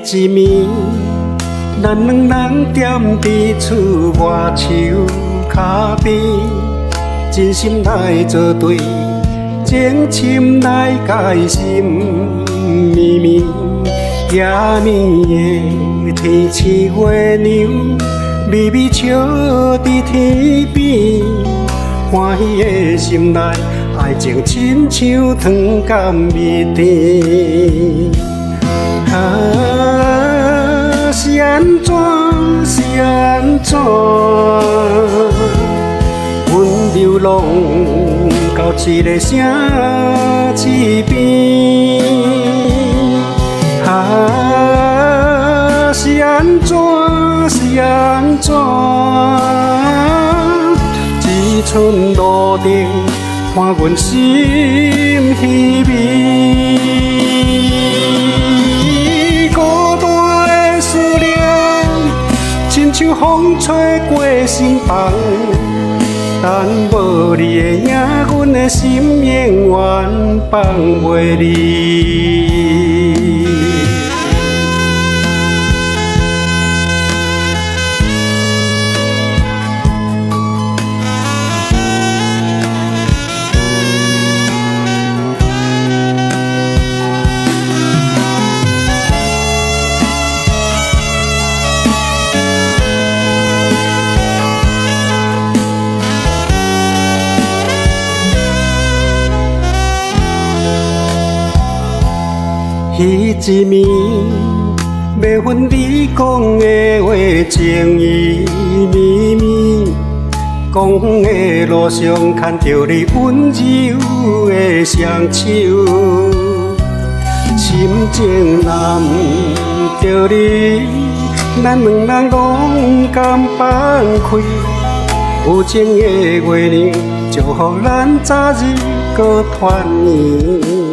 一暝，咱两人踮伫厝外树脚边，真心来作对，情深来解心绵绵。夜暝的天星月亮，微微笑伫天边，欢喜的心内，爱情亲像糖甘蜜甜。是安怎？是安怎？阮流浪到一个城市边。是安怎？是安怎？一寸路灯伴阮心稀微。亲像风吹过心房，但无你的影，阮的心永远放袂离。彼一暝，要分你讲的话，情意绵绵。讲的路上牵着你温柔的双手，心情若毋着你，咱两人拢甘放开。有情的月亮，祝福咱早日搁团圆。